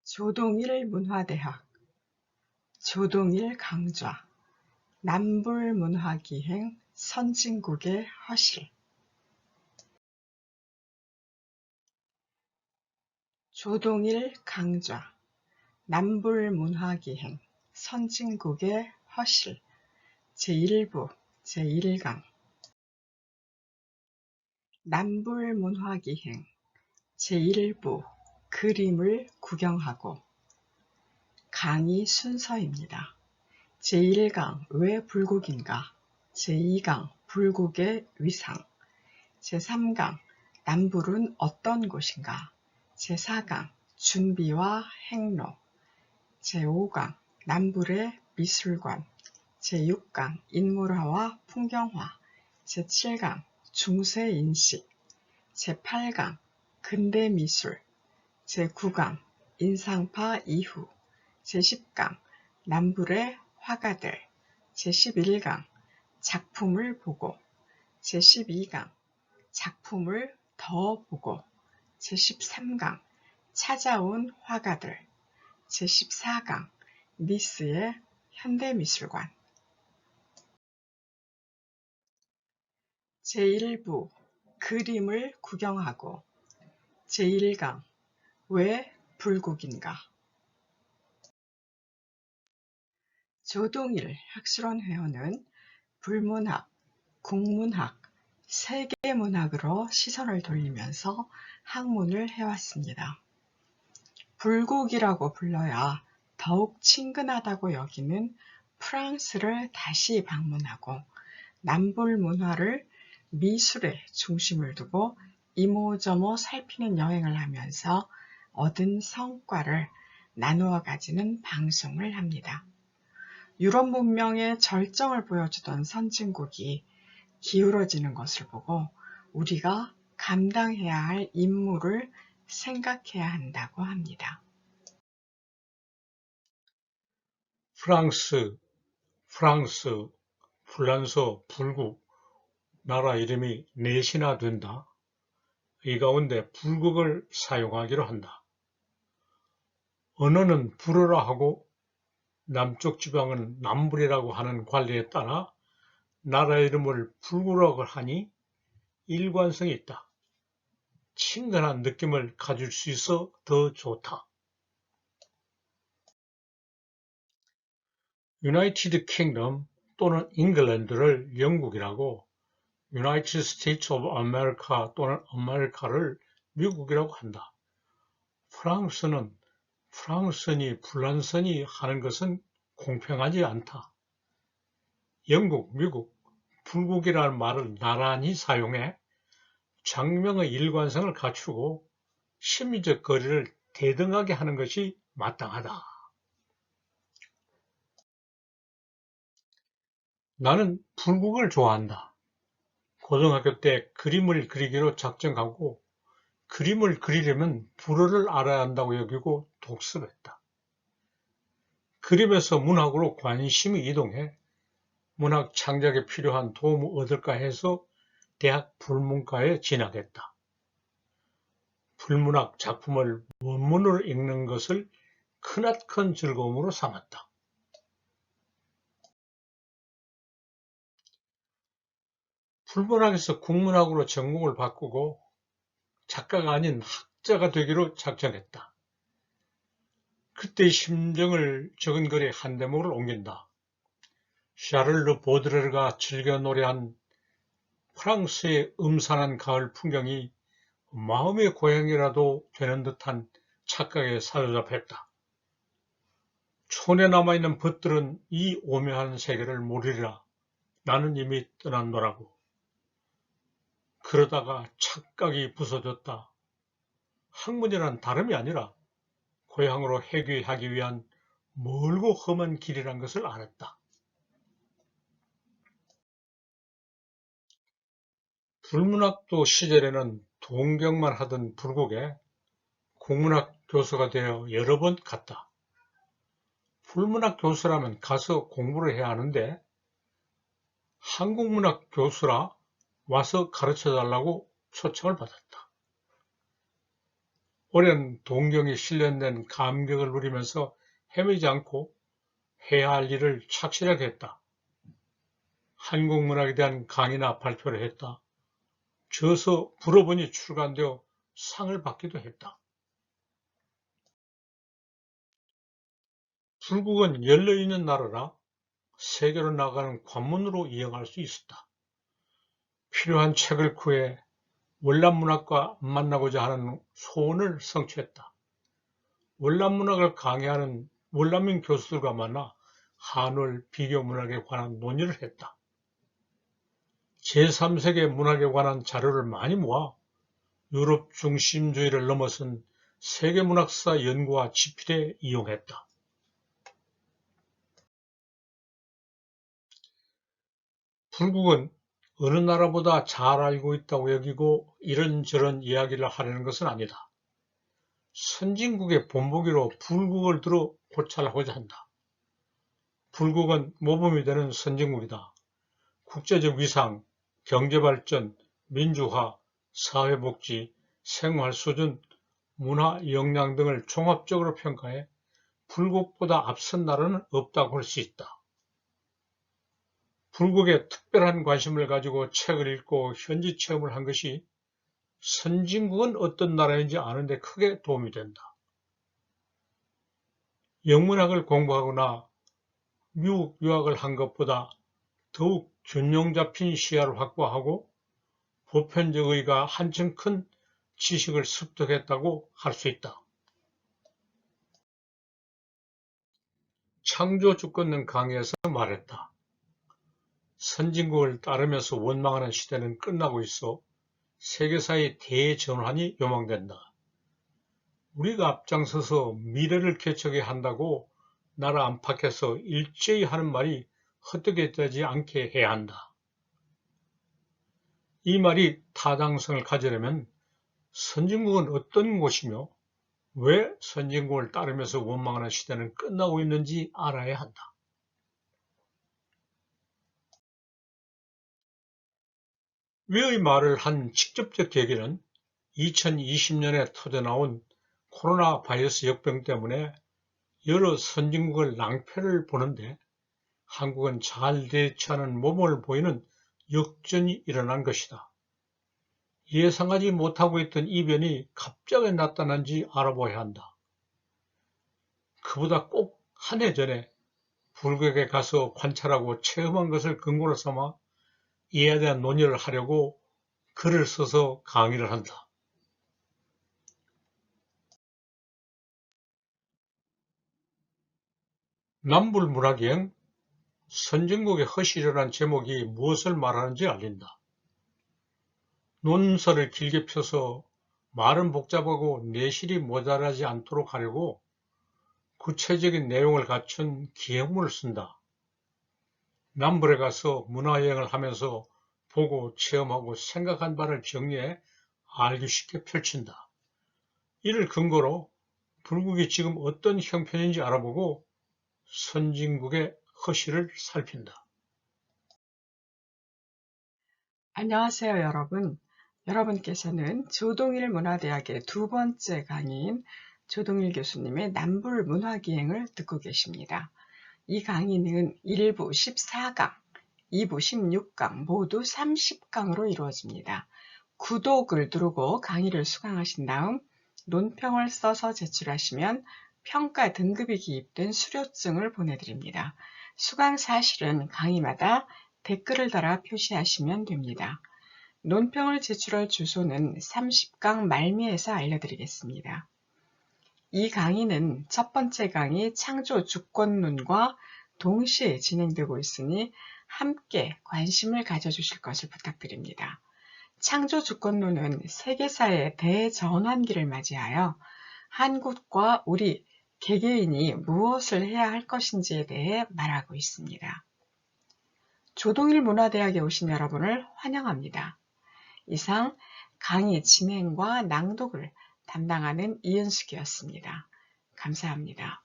조동일 문화대학, 조동일 강좌, 남불문화기행 선진국의 허실. 조동일 강좌, 남불문화기행 선진국의 허실 제1부 제1강. 남불문화기행 제1부 그림을 구경하고. 강의 순서입니다. 제1강 왜 불국인가? 제2강 불국의 위상. 제3강 남불은 어떤 곳인가? 제4강 준비와 행로. 제5강 남불의 미술관. 제6강 인물화와 풍경화. 제7강 중세인식. 제8강 근대미술. 제9강 인상파 이후. 제10강 남불의 화가들. 제11강 작품을 보고. 제12강 작품을 더 보고. 제13강 찾아온 화가들. 제14강 니스의 현대미술관. 제1부 그림을 구경하고. 제1강 왜 불국인가? 조동일 학술원 회원은 불문학, 국문학, 세계문학으로 시선을 돌리면서 학문을 해왔습니다. 불국이라고 불러야 더욱 친근하다고 여기는 프랑스를 다시 방문하고 남불 문화를 미술에 중심을 두고 이모저모 살피는 여행을 하면서 얻은 성과를 나누어 가지는 방송을 합니다. 유럽 문명의 절정을 보여주던 선진국이 기울어지는 것을 보고 우리가 감당해야 할 임무를 생각해야 한다고 합니다. 프랑스, 불란서, 불국, 나라 이름이 넷이나 된다. 이 가운데 불국을 사용하기로 한다. 언어는 불어라 하고 남쪽 지방은 남불이라고 하는 관리에 따라 나라 이름을 불구라고 하니 일관성이 있다. 친근한 느낌을 가질 수 있어 더 좋다. 유나이티드 킹덤 또는 잉글랜드를 영국이라고, 유나이티드 스테이츠 오브 아메리카 또는 아메리카를 미국이라고 한다. 프랑스는 프랑스니 불란서니 하는 것은 공평하지 않다. 영국, 미국, 불국이라는 말을 나란히 사용해 장명의 일관성을 갖추고 심리적 거리를 대등하게 하는 것이 마땅하다. 나는 불국을 좋아한다. 고등학교 때 그림을 그리기로 작정하고 그림을 그리려면 불어를 알아야 한다고 여기고 독서했다. 그림에서 문학으로 관심이 이동해 문학 창작에 필요한 도움을 얻을까 해서 대학 불문과에 진학했다. 불문학 작품을 원문으로 읽는 것을 크나큰 즐거움으로 삼았다. 불문학에서 국문학으로 전공을 바꾸고 작가가 아닌 학자가 되기로 작정했다. 그때의 심정을 적은 글의 한 대목을 옮긴다. 샤를르 보드레르가 즐겨 노래한 프랑스의 음산한 가을 풍경이 마음의 고향이라도 되는 듯한 착각에 사로잡혔다. 촌에 남아있는 벗들은 이 오묘한 세계를 모르리라. 나는 이미 떠났노라고. 그러다가 착각이 부서졌다. 학문이란 다름이 아니라 고향으로 회귀하기 위한 멀고 험한 길이란 것을 알았다. 불문학도 시절에는 동경만 하던 불국에 국문학 교수가 되어 여러 번 갔다. 불문학 교수라면 가서 공부를 해야 하는데 한국문학 교수라 와서 가르쳐 달라고 초청을 받았다. 오랜 동경이 실현된 감격을 누리면서 헤매지 않고 해야 할 일을 착실하게 했다. 한국 문학에 대한 강의나 발표를 했다. 저서 불어보니 출간되어 상을 받기도 했다. 불국은 열려있는 나라라 세계로 나가는 관문으로 이용할 수 있었다. 필요한 책을 구해 월남문학과 만나고자 하는 소원을 성취했다. 월남문학을 강의하는 월남민 교수들과 만나 한월 비교문학에 관한 논의를 했다. 제3세계 문학에 관한 자료를 많이 모아 유럽 중심주의를 넘어선 세계문학사 연구와 집필에 이용했다. 불국은 어느 나라보다 잘 알고 있다고 여기고 이런저런 이야기를 하려는 것은 아니다. 선진국의 본보기로 불국을 들어 고찰하고자 한다. 불국은 모범이 되는 선진국이다. 국제적 위상, 경제발전, 민주화, 사회복지, 생활수준, 문화 역량 등을 종합적으로 평가해 불국보다 앞선 나라는 없다고 할 수 있다. 불국에 특별한 관심을 가지고 책을 읽고 현지 체험을 한 것이 선진국은 어떤 나라인지 아는 데 크게 도움이 된다. 영문학을 공부하거나 미국 유학을 한 것보다 더욱 균형 잡힌 시야를 확보하고 보편적의가 한층 큰 지식을 습득했다고 할 수 있다. 창조주권론 강의에서 말했다. 선진국을 따르면서 원망하는 시대는 끝나고 있어 세계사의 대전환이 요망된다. 우리가 앞장서서 미래를 개척해야 한다고 나라 안팎에서 일제히 하는 말이 헛되게 되지 않게 해야 한다. 이 말이 타당성을 가지려면 선진국은 어떤 곳이며 왜 선진국을 따르면서 원망하는 시대는 끝나고 있는지 알아야 한다. 위의 말을 한 직접적 계기는 2020년에 터져나온 코로나 바이러스 역병 때문에 여러 선진국을 낭패를 보는데 한국은 잘 대처하는 모범을 보이는 역전이 일어난 것이다. 예상하지 못하고 있던 이변이 갑자기 나타난지 알아봐야 한다. 그보다 꼭 한 해 전에 불국에 가서 관찰하고 체험한 것을 근거로 삼아 이에 대한 논의를 하려고 글을 써서 강의를 한다. 남불문학여행 선진국의 허실이라는 제목이 무엇을 말하는지 알린다. 논설을 길게 펴서 말은 복잡하고 내실이 모자라지 않도록 하려고 구체적인 내용을 갖춘 기획문을 쓴다. 남불에 가서 문화여행을 하면서 보고 체험하고 생각한 바를 정리해 알기 쉽게 펼친다. 이를 근거로 불국이 지금 어떤 형편인지 알아보고 선진국의 허실을 살핀다. 안녕하세요, 여러분. 여러분께서는 조동일 문화대학의 두 번째 강의인 조동일 교수님의 남불문화기행을 듣고 계십니다. 이 강의는 1부 14강, 2부 16강 모두 30강으로 이루어집니다. 구독을 누르고 강의를 수강하신 다음 논평을 써서 제출하시면 평가 등급이 기입된 수료증을 보내드립니다. 수강 사실은 강의마다 댓글을 달아 표시하시면 됩니다. 논평을 제출할 주소는 30강 말미에서 알려드리겠습니다. 이 강의는 첫 번째 강의 창조주권론과 동시에 진행되고 있으니 함께 관심을 가져주실 것을 부탁드립니다. 창조주권론은 세계사의 대전환기를 맞이하여 한국과 우리 개개인이 무엇을 해야 할 것인지에 대해 말하고 있습니다. 조동일 문화대학에 오신 여러분을 환영합니다. 이상 강의 진행과 낭독을 담당하는 이은숙이었습니다. 감사합니다.